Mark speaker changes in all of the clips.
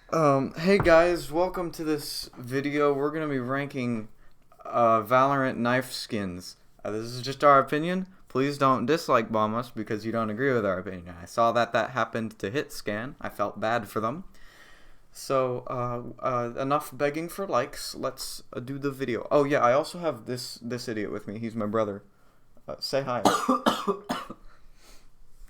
Speaker 1: Hey guys, welcome to this video. We're gonna be ranking Valorant knife skins. This is just our opinion. Please don't dislike bomb us because you don't agree with our opinion. I saw that happened to HitScan. I felt bad for them. So, enough begging for likes. Let's do the video. Oh yeah, I also have this idiot with me. He's my brother. Say hi.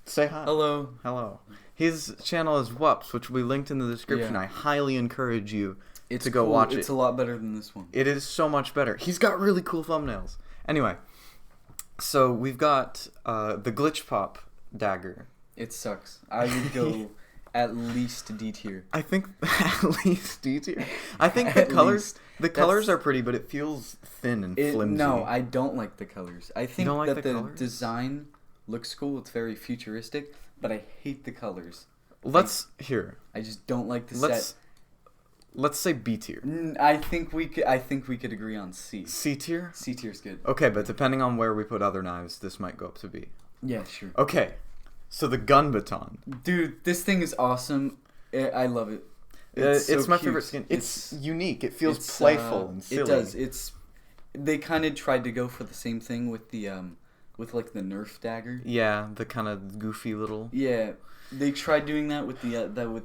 Speaker 1: Say hi.
Speaker 2: Hello.
Speaker 1: Hello. His channel is whupps, which will be linked in the description.
Speaker 2: Yeah.
Speaker 1: I highly encourage you to go
Speaker 2: cool.
Speaker 1: watch it.
Speaker 2: It's a lot better than this one.
Speaker 1: It is so much better. He's got really cool thumbnails. Anyway, so we've got the glitch pop dagger.
Speaker 2: It sucks. I would go at least D tier.
Speaker 1: I think at least D tier. I think the colors are pretty, but it feels thin and flimsy.
Speaker 2: No, I don't like the colors. I think
Speaker 1: like
Speaker 2: that the design looks cool. It's very futuristic, but I hate the colors. I just don't like the set.
Speaker 1: Let's say B tier.
Speaker 2: I think we could agree on C.
Speaker 1: C tier?
Speaker 2: C tier's good.
Speaker 1: Okay, but depending on where we put other knives, this might go up to B.
Speaker 2: Yeah, sure.
Speaker 1: Okay, so the gun baton.
Speaker 2: Dude, this thing is awesome. I love it.
Speaker 1: It's my favorite skin. It's unique. It feels playful and silly.
Speaker 2: It does. They kind of tried to go for the same thing with the with like the Nerf dagger.
Speaker 1: Yeah, the kind of goofy little.
Speaker 2: Yeah, they tried doing that with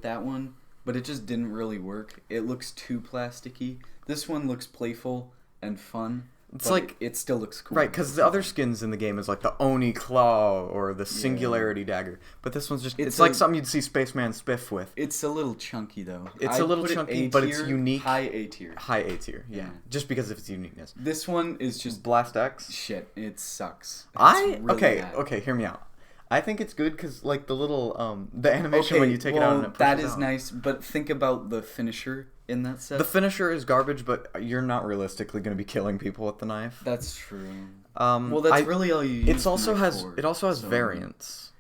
Speaker 2: that one, but it just didn't really work. It looks too plasticky. This one looks playful and fun.
Speaker 1: It's like
Speaker 2: it still looks cool.
Speaker 1: Right, because the other skins in the game is like the Oni claw or the Singularity dagger, but this one's just it's like something you'd see Spaceman Spiff with.
Speaker 2: It's a little chunky though.
Speaker 1: It's a little chunky, but it's unique.
Speaker 2: High A tier.
Speaker 1: High A tier, yeah. Just because of its uniqueness.
Speaker 2: This one is just
Speaker 1: Blast X.
Speaker 2: Shit, it sucks.
Speaker 1: Okay, hear me out. I think it's good because like the little the animation when you take it out and it pushes
Speaker 2: that is
Speaker 1: out.
Speaker 2: nice, but think about the finisher in that set.
Speaker 1: The finisher is garbage, but you're not realistically going to be killing people with the knife.
Speaker 2: That's true.
Speaker 1: Well,
Speaker 2: that's really all you use.
Speaker 1: It also has variants.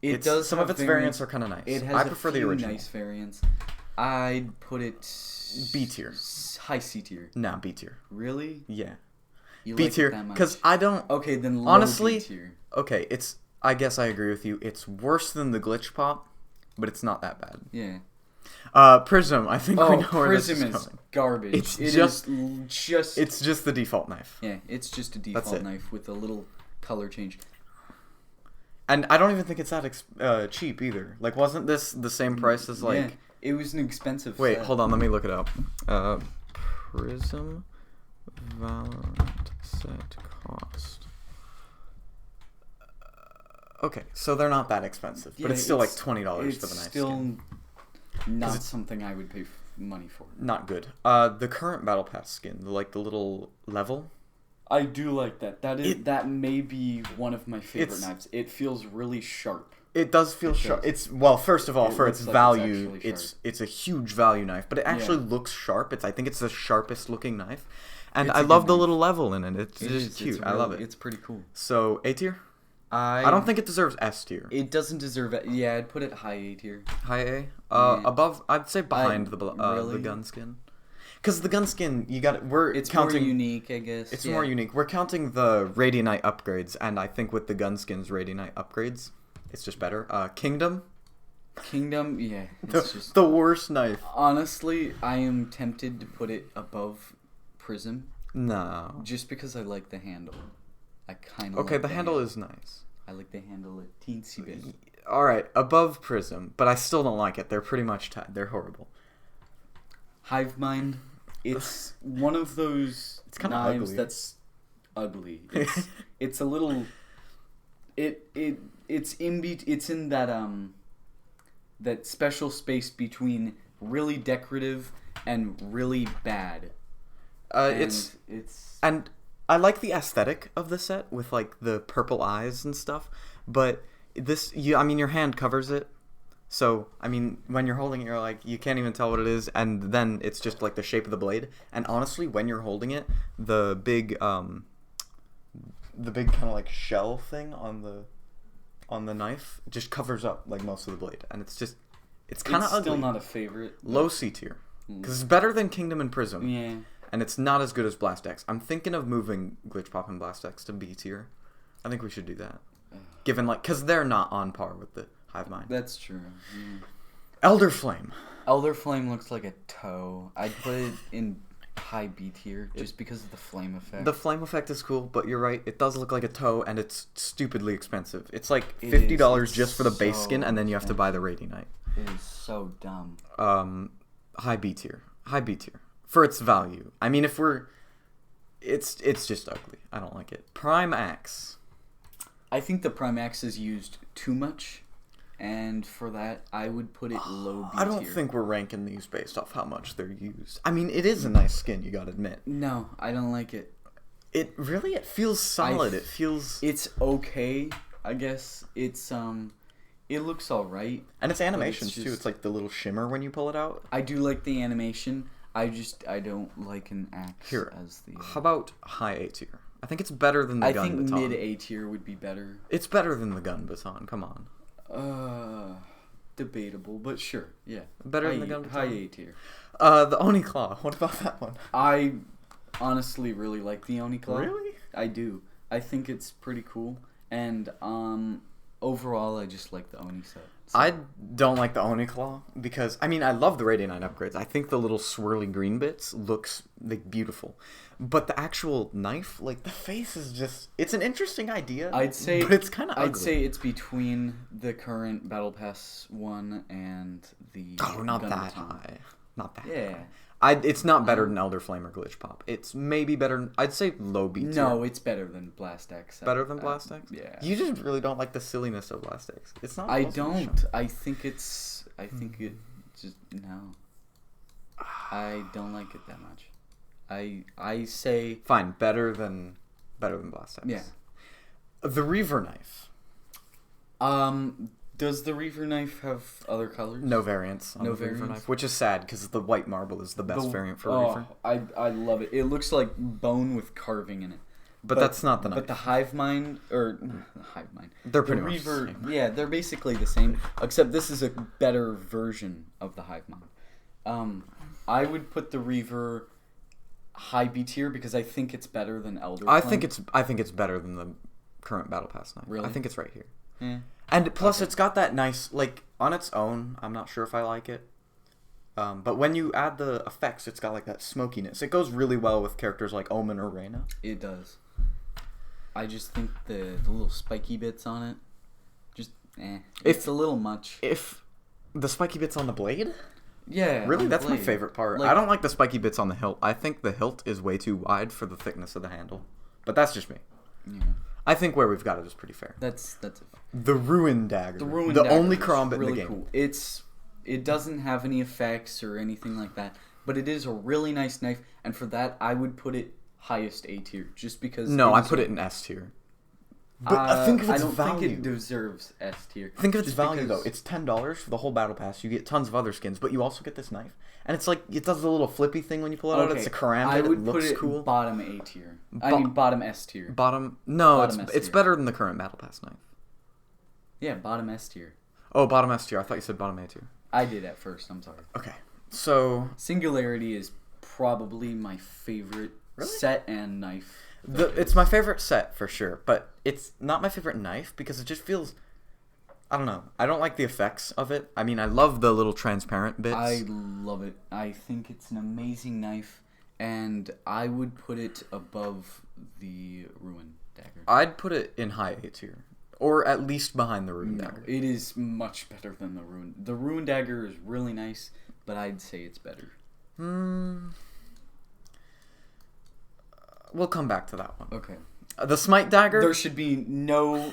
Speaker 2: It does.
Speaker 1: Some of its variants are kind of nice.
Speaker 2: It has
Speaker 1: I prefer the original.
Speaker 2: Nice variants. I'd put it
Speaker 1: B tier.
Speaker 2: High C tier.
Speaker 1: Nah, B tier.
Speaker 2: Really?
Speaker 1: Yeah.
Speaker 2: You
Speaker 1: B
Speaker 2: like
Speaker 1: tier because I don't.
Speaker 2: Okay, then low
Speaker 1: honestly.
Speaker 2: B tier.
Speaker 1: Okay, I guess I agree with you. It's worse than the glitch pop, but it's not that bad.
Speaker 2: Yeah.
Speaker 1: Prism. I think we know where this is going.
Speaker 2: Prism is garbage. It's
Speaker 1: just the default knife.
Speaker 2: Yeah, it's just a default knife with a little color change.
Speaker 1: And I don't even think it's that cheap either. Like, wasn't this the same price as like?
Speaker 2: Yeah, it was an expensive.
Speaker 1: Wait,
Speaker 2: set.
Speaker 1: hold on. Let me look it up. Prism Valorant set cost. Okay, so they're not that expensive, but it's still like $20 for the knife.
Speaker 2: It's still not something I would pay money for.
Speaker 1: Not good. The current Battle Pass skin, like the little level.
Speaker 2: I do like that. That may be one of my favorite knives. It feels really sharp.
Speaker 1: It does feel sharp. First of all, for its value, it's a huge value knife, but it actually looks sharp. I think it's the sharpest looking knife, and I love the little level in it. It's just cute. I love it.
Speaker 2: It's pretty cool.
Speaker 1: So A tier. I don't think it deserves S tier.
Speaker 2: It doesn't deserve it. Yeah, I'd put it high A tier.
Speaker 1: High A? Above, I'd say behind the gun skin. Because the gun skin, it's counting...
Speaker 2: more unique, I guess.
Speaker 1: It's more unique. We're counting the Radianite upgrades, and I think with the gun skin's Radianite upgrades, it's just better. Kingdom?
Speaker 2: Kingdom, yeah. It's just
Speaker 1: the worst knife.
Speaker 2: Honestly, I am tempted to put it above Prism.
Speaker 1: No.
Speaker 2: Just because I like the handle. I kind of
Speaker 1: okay, the handle is nice.
Speaker 2: I like the handle a teensy bit.
Speaker 1: Alright, above Prism, but I still don't like it. They're pretty much tied. They're horrible.
Speaker 2: Hive Mind, it's one of those knives that's ugly. It's a little... It's in that special space between really decorative and really bad.
Speaker 1: And I like the aesthetic of the set with like the purple eyes and stuff, but your hand covers it. So, I mean, when you're holding it, you're like, you can't even tell what it is, and then it's just like the shape of the blade. And honestly, when you're holding it, the big kind of like shell thing on the knife just covers up like most of the blade, and it's kind of ugly.
Speaker 2: Still not a favorite.
Speaker 1: Low C tier, because it's better than Kingdom and Prism.
Speaker 2: Yeah.
Speaker 1: And it's not as good as Blast X. I'm thinking of moving Glitch Pop and Blast X to B tier. I think we should do that. Because they're not on par with the Hive Mind.
Speaker 2: That's true.
Speaker 1: Elder Flame.
Speaker 2: Elder Flame looks like a toe. I'd put it in high B tier just because of the flame effect.
Speaker 1: The flame effect is cool, but you're right. It does look like a toe, and it's stupidly expensive. It's like
Speaker 2: It
Speaker 1: $50
Speaker 2: is.
Speaker 1: just for the base
Speaker 2: So
Speaker 1: skin, and then you have to buy the Radiant.
Speaker 2: It is so dumb.
Speaker 1: High B tier. High B tier. For its value. I mean, if we're... It's just ugly. I don't like it. Prime Axe.
Speaker 2: I think the Prime Axe is used too much, and for that, I would put it low B tier.
Speaker 1: I don't think we're ranking these based off how much they're used. I mean, it is a nice skin, you gotta admit.
Speaker 2: No, I don't like it.
Speaker 1: It feels solid. It feels...
Speaker 2: It's okay, I guess. It's, it looks alright.
Speaker 1: And it's animations, too. It's like the little shimmer when you pull it out.
Speaker 2: I do like the animation. I don't like an axe as the...
Speaker 1: How about high A tier? I think it's better than the gun baton.
Speaker 2: I think mid A tier would be better.
Speaker 1: It's better than the gun baton. Come on.
Speaker 2: Debatable, but sure, yeah.
Speaker 1: Better than the gun baton.
Speaker 2: High A tier.
Speaker 1: The Oni Claw. What about that one?
Speaker 2: I honestly really like the Oni Claw.
Speaker 1: Really?
Speaker 2: I do. I think it's pretty cool, and overall, I just like the Oni set. So.
Speaker 1: I don't like the Oni Claw because, I mean, I love the Radiant 9 upgrades. I think the little swirly green bits looks like beautiful. But the actual knife, like the face is just, it's an interesting idea.
Speaker 2: I'd say,
Speaker 1: but it's kind of ugly.
Speaker 2: I'd say it's between the current Battle Pass one and the
Speaker 1: not
Speaker 2: gun
Speaker 1: that
Speaker 2: baton.
Speaker 1: high. Not that
Speaker 2: Yeah.
Speaker 1: high. It's not better than Elder Flame or Glitch Pop. It's maybe better. I'd say low B tier.
Speaker 2: No, it's better than Blast X.
Speaker 1: Better than Blast X?
Speaker 2: Yeah.
Speaker 1: You just really don't like the silliness of Blast X. It's not.
Speaker 2: I don't. I think it just no. I don't like it that much. I say
Speaker 1: fine. Better than Blast X.
Speaker 2: Yeah.
Speaker 1: The Reaver knife.
Speaker 2: Does the Reaver knife have other colors?
Speaker 1: No variants on the Reaver knife, which is sad because the white marble is the best variant for Reaver.
Speaker 2: I love it. It looks like bone with carving in it.
Speaker 1: But that's not the knife.
Speaker 2: But the Hive Mind,
Speaker 1: they're pretty much
Speaker 2: Reaver,
Speaker 1: the same.
Speaker 2: yeah, they're basically the same, except this is a better version of the Hive Mind. I would put the Reaver high B tier because I think it's better than Elder Flame.
Speaker 1: I think it's better than the current Battle Pass knife.
Speaker 2: Really?
Speaker 1: I think it's right here.
Speaker 2: Yeah.
Speaker 1: And plus, it's got that nice, like, on its own, I'm not sure if I like it. But when you add the effects, it's got, like, that smokiness. It goes really well with characters like Omen or Reyna.
Speaker 2: It does. I just think the little spiky bits on it, just, it's a little much.
Speaker 1: If the spiky bits on the blade?
Speaker 2: Yeah.
Speaker 1: Really? That's my favorite part.
Speaker 2: Like,
Speaker 1: I don't like the spiky bits on the hilt. I think the hilt is way too wide for the thickness of the handle. But that's just me.
Speaker 2: Yeah.
Speaker 1: I think where we've got it is pretty fair.
Speaker 2: That's it.
Speaker 1: The Ruin Dagger.
Speaker 2: The
Speaker 1: only combat
Speaker 2: really
Speaker 1: in the game.
Speaker 2: Cool. It doesn't have any effects or anything like that, but it is a really nice knife, and for that I would put it highest A tier, just because.
Speaker 1: No, I put it in S tier. But think of its value.
Speaker 2: I don't think it deserves S tier.
Speaker 1: Think of its value though. It's $10 for the whole battle pass. You get tons of other skins, but you also get this knife, and it's like it does the little flippy thing when you pull it out. It's a karambit.
Speaker 2: I would
Speaker 1: it looks
Speaker 2: put it
Speaker 1: cool.
Speaker 2: Bottom A tier. Bottom S tier.
Speaker 1: It's better than the current battle pass knife.
Speaker 2: Yeah, bottom S tier.
Speaker 1: Oh, bottom S tier. I thought you said bottom A tier.
Speaker 2: I did at first. I'm sorry.
Speaker 1: Okay, so
Speaker 2: Singularity is probably my favorite set and knife.
Speaker 1: It's my favorite set for sure, but it's not my favorite knife because it just feels. I don't know. I don't like the effects of it. I mean, I love the little transparent bits.
Speaker 2: I love it. I think it's an amazing knife, and I would put it above the Ruin Dagger.
Speaker 1: I'd put it in high A tier, or at least behind the Ruin Dagger.
Speaker 2: It is much better than the Ruin. The Ruin Dagger is really nice, but I'd say it's better.
Speaker 1: We'll come back to that one.
Speaker 2: Okay.
Speaker 1: The Smite Dagger.
Speaker 2: There should be no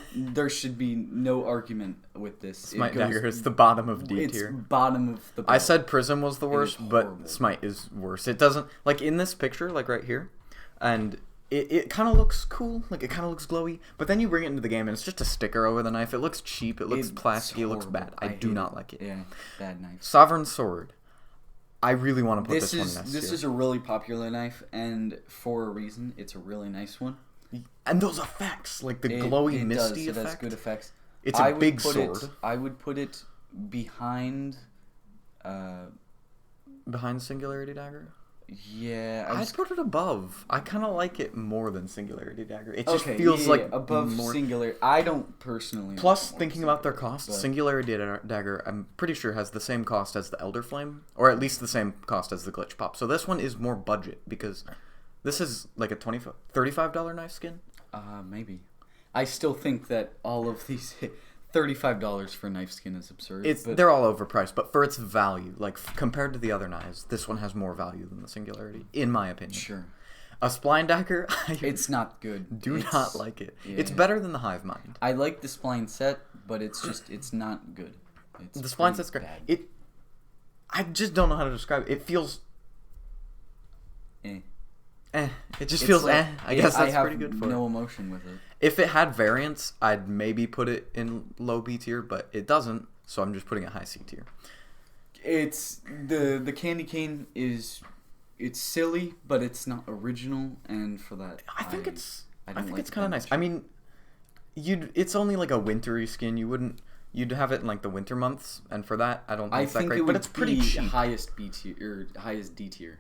Speaker 2: argument with this.
Speaker 1: Smite Dagger is the bottom of D tier.
Speaker 2: It's bottom of the.
Speaker 1: I said Prism was the worst, but Smite is worse. It doesn't like in this picture, like right here, and it kind of looks cool, like it kind of looks glowy. But then you bring it into the game, and it's just a sticker over the knife. It looks cheap. It looks plasticky. It looks bad. I do not like it.
Speaker 2: Yeah, bad knife.
Speaker 1: Sovereign Sword. I really want to put this one in S tier.
Speaker 2: This is a really popular knife, and for a reason, it's a really nice one.
Speaker 1: And those effects, like the glowy misty effect.
Speaker 2: It has good effects.
Speaker 1: It's a big sword.
Speaker 2: I would put it behind.
Speaker 1: Behind Singularity Dagger.
Speaker 2: Yeah,
Speaker 1: I'd put it above. I kind of like it more than Singularity Dagger. It just
Speaker 2: okay,
Speaker 1: feels like
Speaker 2: above
Speaker 1: more...
Speaker 2: Singularity. I don't personally.
Speaker 1: Plus,
Speaker 2: like
Speaker 1: thinking about their cost,
Speaker 2: but...
Speaker 1: Singularity Dagger, I'm pretty sure has the same cost as the Elder Flame, or at least the same cost as the Glitch Pop. So this one is more budget because this is like a $35 knife skin.
Speaker 2: Maybe. I still think that all of these $35 for a knife skin is absurd.
Speaker 1: They're all overpriced, but for its value, like compared to the other knives, this one has more value than the Singularity, in my opinion.
Speaker 2: Sure.
Speaker 1: A Spline Dagger,
Speaker 2: it's not good.
Speaker 1: It's not like it.
Speaker 2: Yeah.
Speaker 1: It's better than the Hive Mind.
Speaker 2: I like the Spline set, but it's not good. It's
Speaker 1: the Spline set's great.
Speaker 2: Bad.
Speaker 1: I just don't know how to describe it. It feels... It just feels
Speaker 2: like,
Speaker 1: I guess that's pretty good for it.
Speaker 2: I have no emotion with it.
Speaker 1: If it had variants, I'd maybe put it in low B tier, but it doesn't, so I'm just putting it high C tier.
Speaker 2: It's the candy cane is silly, but it's not original, and for that
Speaker 1: I think it's kind of
Speaker 2: that
Speaker 1: nice.
Speaker 2: much.
Speaker 1: I mean, it's only like a wintry skin. You'd have it in like the winter months, and for that, I don't think it's that great. But it's pretty cheap.
Speaker 2: Highest B tier or highest D tier.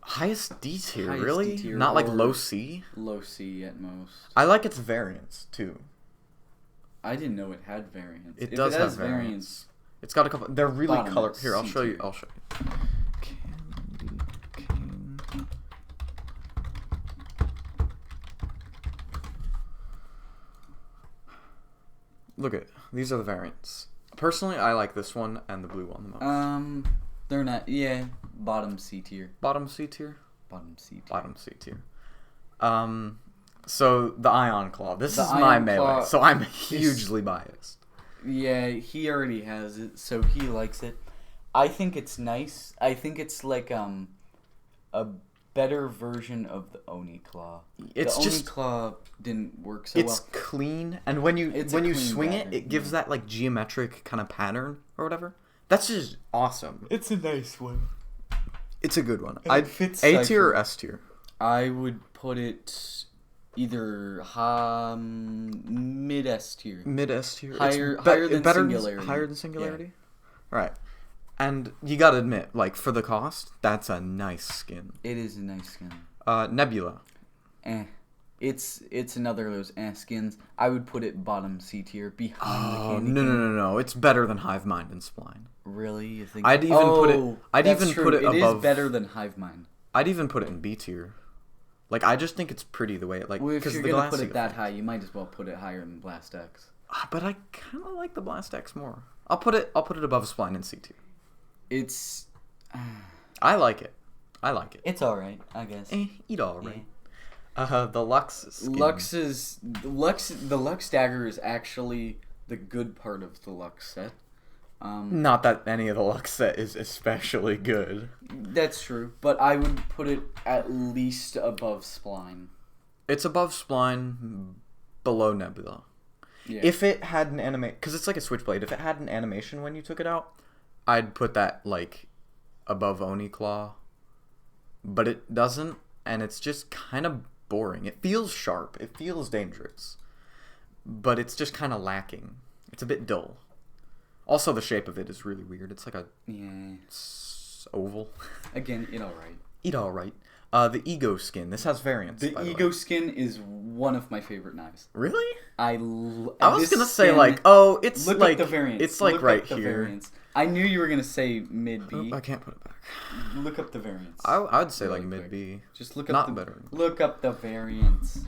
Speaker 1: Highest D tier,
Speaker 2: Highest
Speaker 1: really?
Speaker 2: D-tier
Speaker 1: Not like
Speaker 2: or
Speaker 1: low C?
Speaker 2: Low C at most.
Speaker 1: I like its variants, too.
Speaker 2: I didn't know it had variants.
Speaker 1: It does have variants. It's got a couple... They're really color... Here, I'll show you. Candy cane. Look at... These are the variants. Personally, I like this one and the blue one the most.
Speaker 2: They're not... Yeah. Bottom C tier.
Speaker 1: Bottom C tier?
Speaker 2: Bottom C tier.
Speaker 1: Bottom C tier. So, the Ion Claw. This is my melee, so I'm hugely biased.
Speaker 2: Yeah, he already has it, so he likes it. I think it's nice. I think it's like, a better version of the Oni Claw. The Oni Claw didn't work so well.
Speaker 1: It's clean, and when you swing it, it gives that, like, geometric kind of pattern, or whatever. That's just awesome.
Speaker 2: It's a nice one.
Speaker 1: It's a good one.
Speaker 2: I'd fit
Speaker 1: A tier or S tier?
Speaker 2: I would put it either mid S tier.
Speaker 1: Mid S tier.
Speaker 2: Higher than Singularity.
Speaker 1: Higher than Singularity? Yeah. Right. And you gotta admit, like, for the cost, that's a nice skin.
Speaker 2: It is a nice skin.
Speaker 1: Nebula.
Speaker 2: It's another of those skins. I would put it bottom C tier behind the candy
Speaker 1: cane. No. It's better than Hive Mind and Spline.
Speaker 2: Really? You think?
Speaker 1: I'd even put it above.
Speaker 2: It is better than Hive Mind.
Speaker 1: I'd even put it in B tier. Like, I just think it's pretty the way it, like...
Speaker 2: Well, if you're gonna put it that high, you might as well put it higher than Blast X.
Speaker 1: But I kind of like the Blast X more. I'll put it above Spline in C tier.
Speaker 2: It's...
Speaker 1: I like it.
Speaker 2: It's alright, I guess.
Speaker 1: Eat alright. The Lux skin.
Speaker 2: The Lux Dagger is actually the good part of the Lux set.
Speaker 1: Not that any of the Lux set is especially good.
Speaker 2: That's true, but I would put it at least above Spline.
Speaker 1: It's above Spline, below Nebula. Yeah. If it had an animation... Because it's like a Switchblade. If it had an animation when you took it out, I'd put that, like, above Oni Claw. But it doesn't, and it's just kind of boring. It feels sharp. It feels dangerous. But it's just kind of lacking. It's a bit dull. Also, the shape of it is really weird. It's like a oval.
Speaker 2: Again, alright.
Speaker 1: Eat alright. The Ego skin. This has variants.
Speaker 2: The Ego skin is one of my favorite knives.
Speaker 1: Really?
Speaker 2: I
Speaker 1: was gonna say like, oh, it's
Speaker 2: look
Speaker 1: like
Speaker 2: at the variants.
Speaker 1: It's like
Speaker 2: look
Speaker 1: right
Speaker 2: up the
Speaker 1: here.
Speaker 2: Variants. I knew you were gonna say mid B.
Speaker 1: I can't put it back.
Speaker 2: Look up the variants.
Speaker 1: I would say really like mid B.
Speaker 2: Just look up Look up the variants.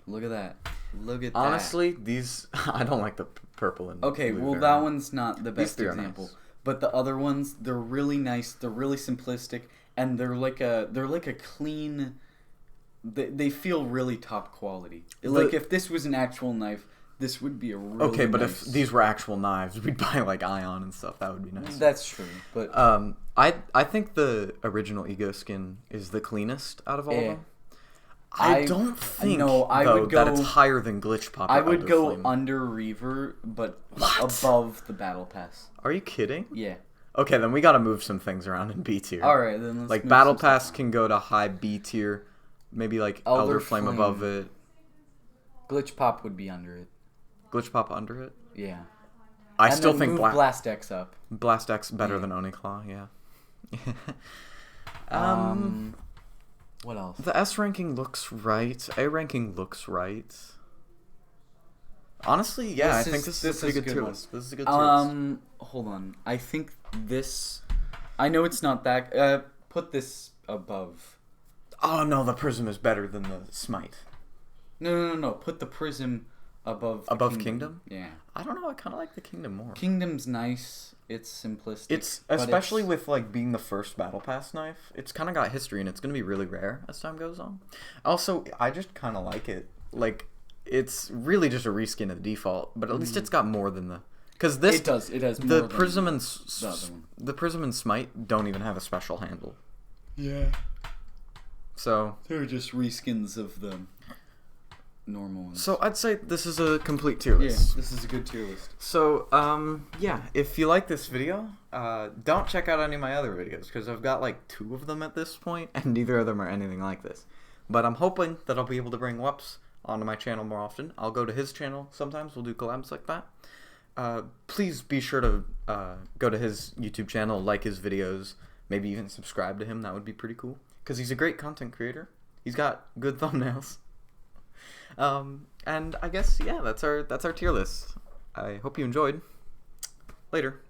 Speaker 2: Look at that. Look at
Speaker 1: Honestly, these I don't like the purple and
Speaker 2: okay,
Speaker 1: blue
Speaker 2: well, that one's not the best example.
Speaker 1: Nice.
Speaker 2: But the other ones, they're really nice. They're really simplistic, and they're like a clean. They feel really top quality. Like if this was an actual knife, this would be a really
Speaker 1: okay. But
Speaker 2: nice...
Speaker 1: if these were actual knives, we'd buy like Ion and stuff. That would be nice.
Speaker 2: That's true. But
Speaker 1: I think the original Ego skin is the cleanest out of all of them. I don't think that it's higher than Glitch Pop.
Speaker 2: I would go under Reaver, but above the Battle Pass.
Speaker 1: Are you kidding?
Speaker 2: Yeah.
Speaker 1: Okay, then we gotta move some things around in B tier.
Speaker 2: Alright, then let's
Speaker 1: like Battle Pass can go to high B tier, maybe like Elder Flame above it.
Speaker 2: Glitch Pop would be under it.
Speaker 1: Glitch Pop under it?
Speaker 2: Yeah.
Speaker 1: I still think
Speaker 2: Blast X up.
Speaker 1: Blast X better than Oniclaw, yeah.
Speaker 2: What else?
Speaker 1: The S ranking looks right. A ranking looks right. Honestly, yeah, I think this is a pretty good tier list. This is a good tier list.
Speaker 2: Hold on. I think this... I know it's not that... put this above.
Speaker 1: Oh, no, the Prism is better than the Smite.
Speaker 2: No. Put the Prism above the
Speaker 1: Kingdom?
Speaker 2: Yeah.
Speaker 1: I don't know. I kind of like the Kingdom more.
Speaker 2: Kingdom's nice. It's simplistic.
Speaker 1: It's especially with like being the first Battle Pass knife. It's kind of got history, and it's gonna be really rare as time goes on. Also, I just kind of like it. Like, it's really just a reskin of the default, but at least it's got more than the. Because this
Speaker 2: it does. It has more
Speaker 1: the Prism and the Prism and Smite don't even have a special handle.
Speaker 2: Yeah.
Speaker 1: So
Speaker 2: they're just reskins of the normal ones.
Speaker 1: So I'd say this is a complete tier list.
Speaker 2: Yeah, this is a good tier list.
Speaker 1: So yeah, if you like this video, don't check out any of my other videos because I've got like 2 of them at this point, and neither of them are anything like this. But I'm hoping that I'll be able to bring whupps onto my channel more often. I'll go to his channel sometimes. We'll do collabs like that. Please be sure to go to his YouTube channel, like his videos, maybe even subscribe to him. That would be pretty cool because he's a great content creator. He's got good thumbnails. And I guess, yeah, that's our tier list. I hope you enjoyed. Later.